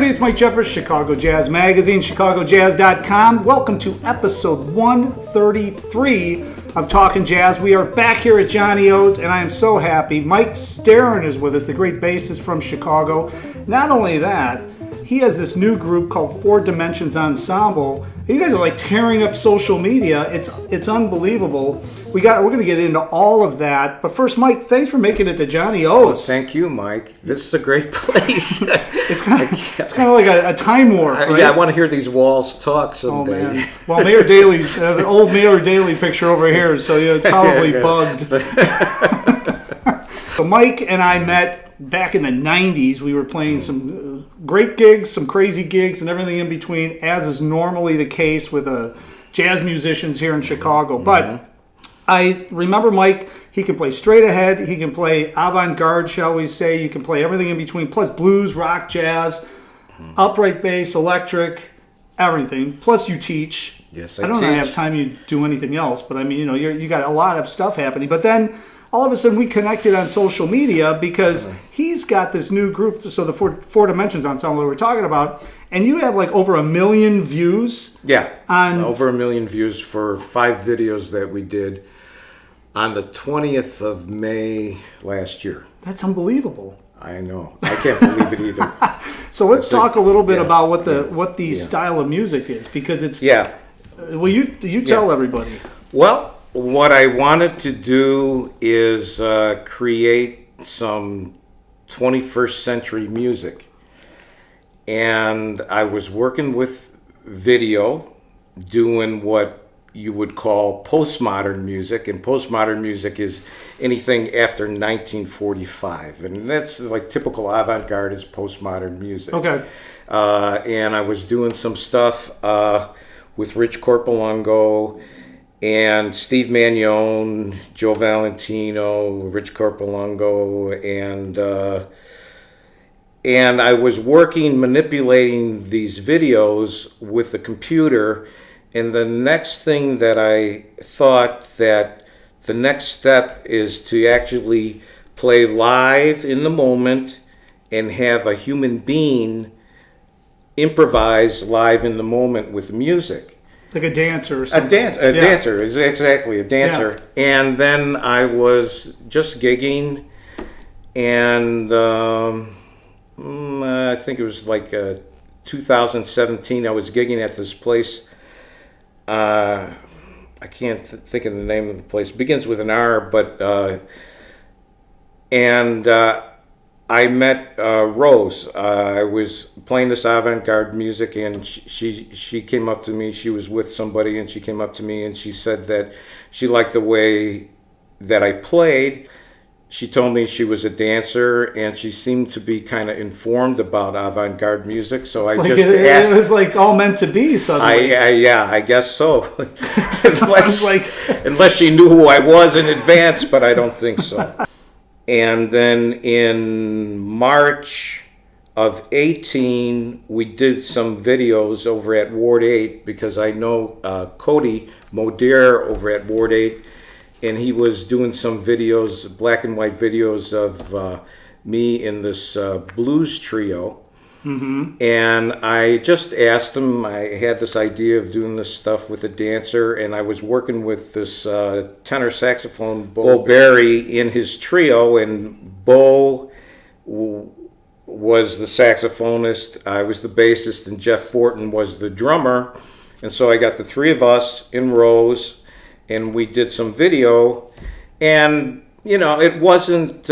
everybody, it's Mike Jeffers, Chicago Jazz Magazine, ChicagoJazz.com. Welcome to episode 133 of Talking Jazz. We are back here at Johnny O's, and I am so happy. Mike Staron is with us, the great bassist from Chicago. Not only that, he has this new group called Four Dimensions Ensemble. You guys are like tearing up social media. It's unbelievable. We're going to get into all of that. But first, Mike, thanks for making it to Johnny O's. Oh, thank you, Mike. This is a great place. It's kind of like a time warp, right? Yeah, I want to hear these walls talk someday. Oh, man. Well, Mayor Daley's, the old Mayor Daley picture over here, so it's probably bugged. So Mike and I met back in the 90s. We were playing some great gigs, some crazy gigs, and everything in between, as is normally the case with jazz musicians here in Chicago. But I remember Mike, he can play straight ahead, he can play avant-garde, shall we say, you can play everything in between, plus blues, rock, jazz, upright bass, electric, everything. Plus you teach. Yes, I don't know if I have time to do anything else, but I mean, you got a lot of stuff happening. But then all of a sudden we connected on social media because he's got this new group, so the Four Dimensions Ensemble we're talking about, and you have like over 1 million views. Yeah, over 1 million views for 5 videos that we did on the 20th of May last year. That's unbelievable. I know. I can't believe it either. So let's talk a little bit about what the style of music is, because it's... Yeah. Well, you tell everybody. Well, what I wanted to do is create some 21st century music. And I was working with video, doing what you would call postmodern music. And postmodern music is anything after 1945. And that's like typical avant-garde is postmodern music. Okay. And I was doing some stuff with Rich Corpolongo and Steve Magnone, Joe Valentino, Rich Corpolongo, and I was manipulating these videos with the computer. And the next thing that I thought that the next step is to actually play live in the moment and have a human being improvise live in the moment with music. Like a dancer or something. A dancer, is exactly a dancer. Yeah. And then I was just gigging, and I think it was like 2017, I was gigging at this place. I can't think of the name of the place. It begins with an R, but I met Rose. I was playing this avant-garde music, and she came up to me. She was with somebody, and she came up to me, and she said that she liked the way that I played. She told me she was a dancer, and she seemed to be kind of informed about avant-garde music. So I just asked. It was like all meant to be suddenly. Yeah, I guess so. Unless she knew who I was in advance, but I don't think so. And then in March of 18, we did some videos over at Ward 8 because I know Cody Modere over at Ward 8. And he was doing some videos, black and white videos of me in this blues trio. Mm-hmm. And I just asked him, I had this idea of doing this stuff with a dancer, and I was working with this tenor saxophone, Bo Berry, in his trio, and Bo was the saxophonist, I was the bassist, and Jeff Fortin was the drummer. And so I got the three of us in rows, and we did some video, and it wasn't.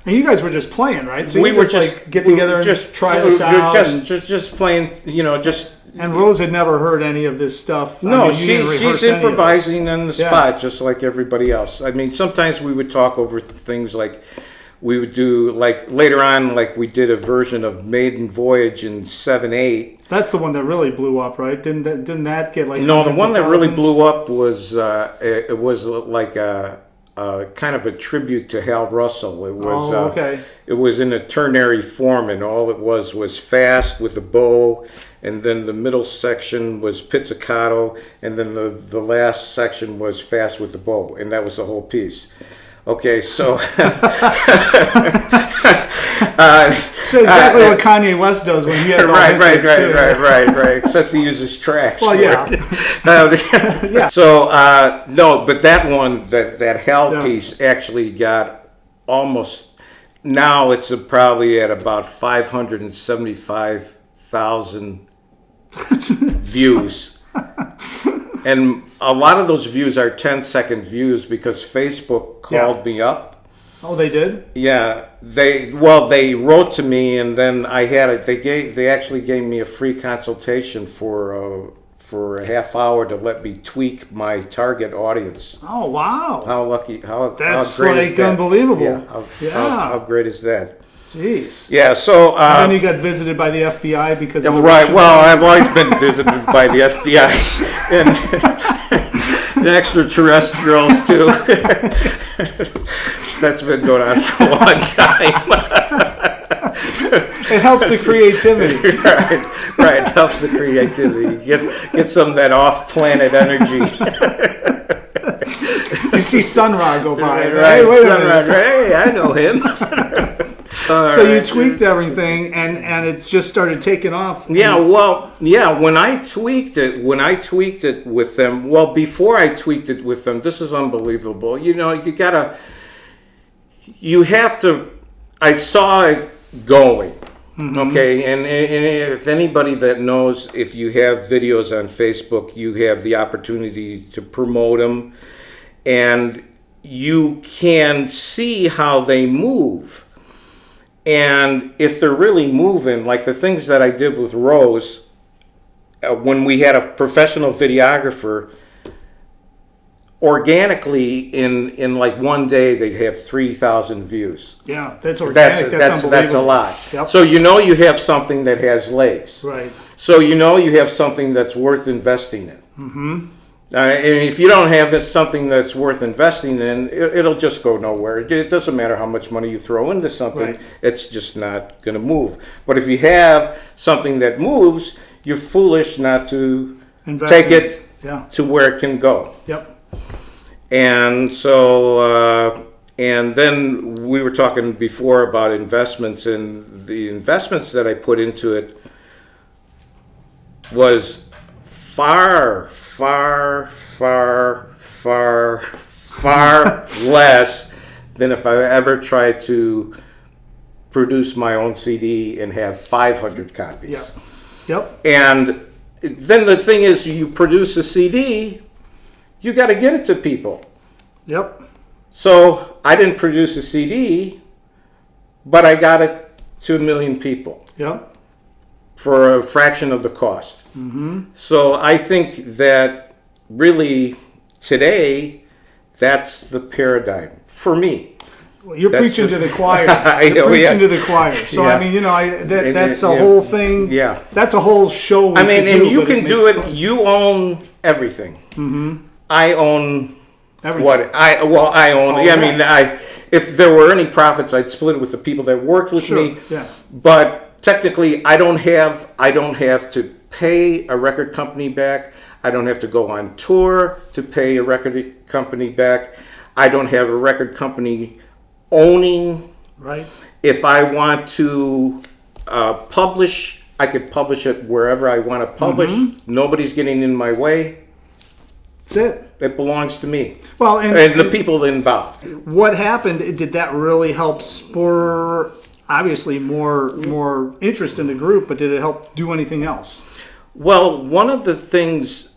And you guys were just playing, right? So we were just like get together and just try this out. Just playing, just. And Rose had never heard any of this stuff. No, she's improvising on the spot, just like everybody else. I mean, sometimes we would talk over things like. We would do, like, later on, like, we did a version of Maiden Voyage in 7/8. That's the one that really blew up, right? Didn't that get, like, No, the one that really blew up was, it was like a kind of a tribute to Hal Russell. It was, it was in a ternary form, and all it was fast with a bow, and then the middle section was pizzicato, and then the last section was fast with the bow, and that was the whole piece. Okay, so So exactly what Kanye West does when he has all his hits too. right. Except he uses tracks. Well, for yeah. it. Yeah. So no, but that one, that Hell Yeah. piece actually got almost. Now it's probably at about 575,000 views. And a lot of those views are 10-second views because Facebook called me up. Oh, they did? Yeah, they wrote to me, and then I had it. They actually gave me a free consultation for a half hour to let me tweak my target audience. Oh, wow. How lucky! That's how great like is that? unbelievable. Yeah, how great is that? Jeez. Yeah, so And then you got visited by the FBI because of the right. Russian Well, man. I've always been visited by the FBI and the extraterrestrials too. That's been going on for a long time. It helps the creativity. Right. It helps the creativity. Get some of that off-planet energy. You see Sun Ra go by. Right. Hey, wait a Sunrise. minute. Hey, I know him. So you tweaked everything, and it's just started taking off. Yeah, well, yeah. When I tweaked it with them. Well, before I tweaked it with them, this is unbelievable. You know, you have to. I saw it going. Okay, and if anybody that knows, if you have videos on Facebook, you have the opportunity to promote them, and you can see how they move. And if they're really moving, like the things that I did with Rose, when we had a professional videographer, organically in like one day they'd have 3,000 views. Yeah, that's organic. That's unbelievable. That's a lot. Yep. So you know you have something that has legs. Right. So you know you have something that's worth investing in. Mm-hmm. And if you don't have something that's worth investing in, it'll just go nowhere. It doesn't matter how much money you throw into something; Right. it's just not going to move. But if you have something that moves, you're foolish not to take it to where it can go. Yep. And so, and then we were talking before about investments, and the investments that I put into it was far less than if I ever tried to produce my own CD and have 500 copies. Yep. And then the thing is, you produce a CD, you got to get it to people. Yep. So I didn't produce a CD, but I got it to 1 million people. Yep. For a fraction of the cost. Mm-hmm. So I think that really today, that's the paradigm for me. Well, you're preaching to the choir. You're preaching to the choir. So Yeah. I mean, you know, that's a whole thing. Yeah. That's a whole show. I mean, and you can do it. You own everything. Mm-hmm. I own everything. I own. I mean, if there were any profits, I'd split it with the people that worked with me. Yeah. But technically, I don't have to pay a record company back. I don't have to go on tour to pay a record company back. I don't have a record company owning. Right. If I want to publish, I could publish it wherever I want to publish. Mm-hmm. Nobody's getting in my way. That's it. It belongs to me. Well, and the people involved. What happened? Did that really help spur, obviously, more interest in the group? But did it help do anything else? Well, one of the things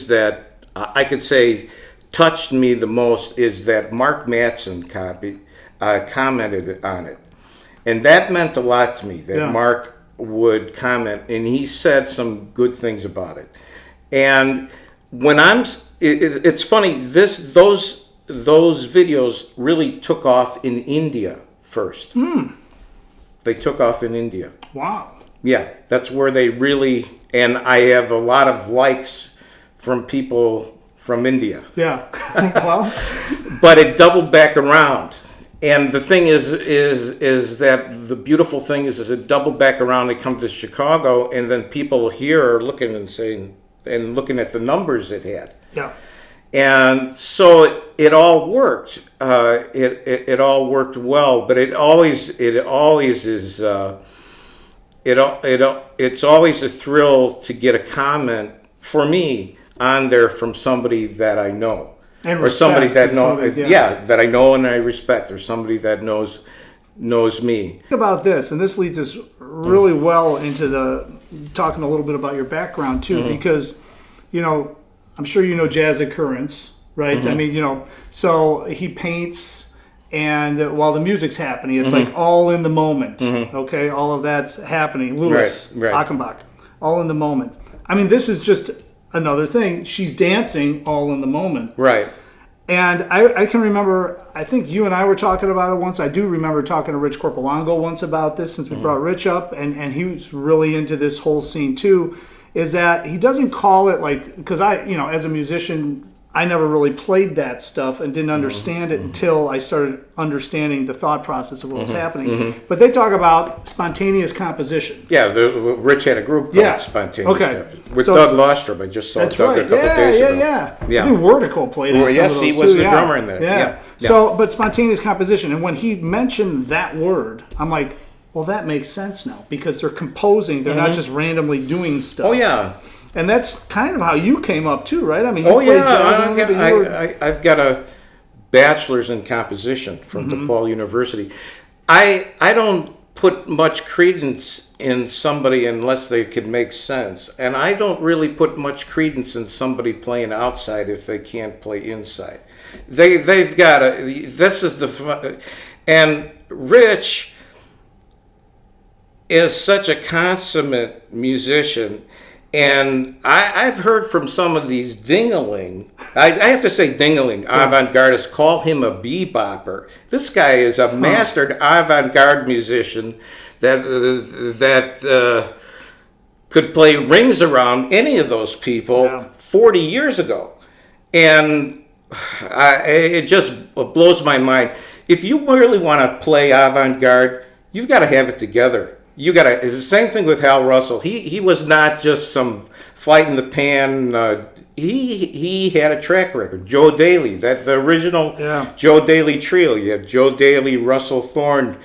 that I could say touched me the most is that Mark Mattson commented on it, and that meant a lot to me. That Mark would comment, and he said some good things about it. And when it's funny. Those videos really took off in India first. They took off in India. Wow. Yeah, that's where they really, and I have a lot of likes from people from India. Yeah. Well. But it doubled back around. And the thing is that the beautiful thing is it doubled back around, it comes to Chicago, and then people here are looking and saying, and looking at the numbers it had. Yeah. And so it all worked. It all worked well, but it's always a thrill to get a comment for me on there from somebody that I know, And or somebody respect, that know, somebody, yeah. that I know and I respect, or somebody that knows me. Think about this, and this leads us really well into talking a little bit about your background too, because, I'm sure you know Jazz Occurrence, right? I mean, so he paints, and while the music's happening, it's like all in the moment, okay? All of that's happening. Louis, Right. Achenbach, all in the moment. I mean, this is just another thing. She's dancing all in the moment. Right. And I can remember, I think you and I were talking about it once. I do remember talking to Rich Corpolango once about this, since we brought Rich up, and he was really into this whole scene too, is that he doesn't call it like, because as a musician, I never really played that stuff and didn't understand it until I started understanding the thought process of what was happening. But they talk about spontaneous composition. Yeah, Rich had a group called Spontaneous. Okay. With So- Doug Lostrom. I just saw That's Doug right. a couple days ago. Yeah. Yeah. I think Wertical played on some Yes, of he those was too. the Yeah. drummer in there. Yeah. So, but spontaneous composition, and when he mentioned that word, I'm like, well, that makes sense now, because they're composing. They're not just randomly doing stuff. Oh, yeah. And that's kind of how you came up too, right? I mean, you Oh, played yeah. jazz. but you were- I've got a bachelor's in composition from DePaul University. I don't put much credence in somebody unless they can make sense. And I don't really put much credence in somebody playing outside if they can't play inside. They've got to, this is the fun. And Rich is such a consummate musician. And I've heard from some of these ding-a-ling, I have to say ding-a-ling, avant-gardists call him a bebopper. This guy is a mastered avant-garde musician that could play rings around any of those people 40 years ago. And it just blows my mind. If you really want to play avant-garde, you've got to have it together. It's the same thing with Hal Russell. He was not just some flight in the pan. He had a track record. Joe Daly, that's the original Joe Daly trio. You have Joe Daly, Russell Thorne,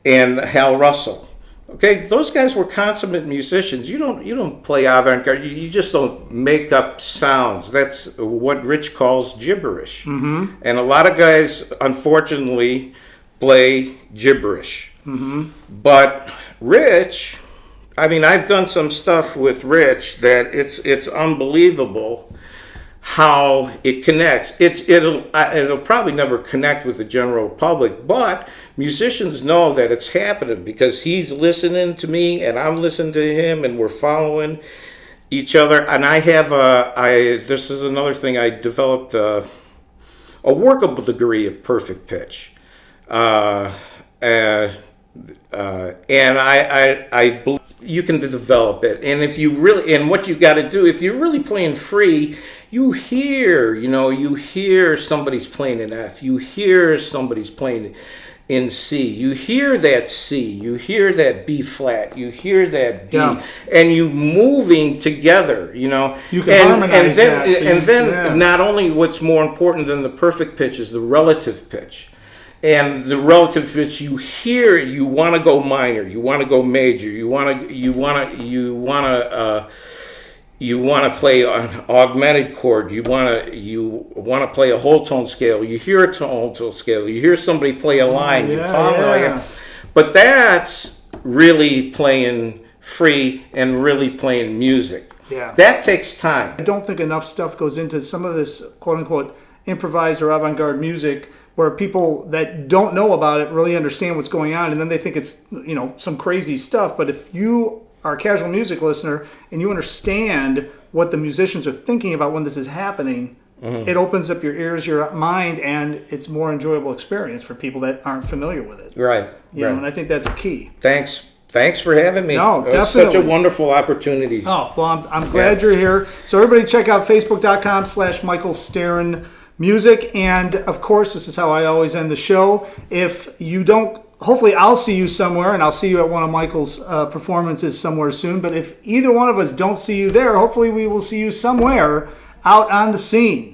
and Hal Russell. Okay, those guys were consummate musicians. You don't play avant-garde. You just don't make up sounds. That's what Rich calls gibberish. And a lot of guys, unfortunately, play gibberish. But Rich, I mean, I've done some stuff with Rich that it's unbelievable how it connects. It'll probably never connect with the general public, but musicians know that it's happening because he's listening to me and I'm listening to him and we're following each other. And I have this is another thing, I developed a workable degree of perfect pitch. And I believe you can develop it. And if you really, and what you got to do, if you're really playing free, you hear somebody's playing an F, you hear somebody's playing in C, you hear that C, you hear that B flat, you hear that D, and you moving together, You can harmonize that. And then not only what's more important than the perfect pitch is the relative pitch. And the relative pitch, you hear it, you want to go minor, you want to go major, you want to play an augmented chord, you want to play a whole tone scale, you hear a whole tone scale, you hear somebody play a line, you follow it. But that's really playing free and really playing music. Yeah. That takes time. I don't think enough stuff goes into some of this quote unquote improvised or avant-garde music, where people that don't know about it really understand what's going on, and then they think it's some crazy stuff. But if you are a casual music listener and you understand what the musicians are thinking about when this is happening, it opens up your ears, your mind, and it's a more enjoyable experience for people that aren't familiar with it. Right. And I think that's key. Thanks for having me. No, it was definitely. such a wonderful opportunity. Oh, well, I'm glad you're here. So everybody check out facebook.com/Michael Staron Music. And of course, this is how I always end the show. If you don't, hopefully I'll see you somewhere, and I'll see you at one of Michael's performances somewhere soon. But if either one of us don't see you there, hopefully we will see you somewhere out on the scene.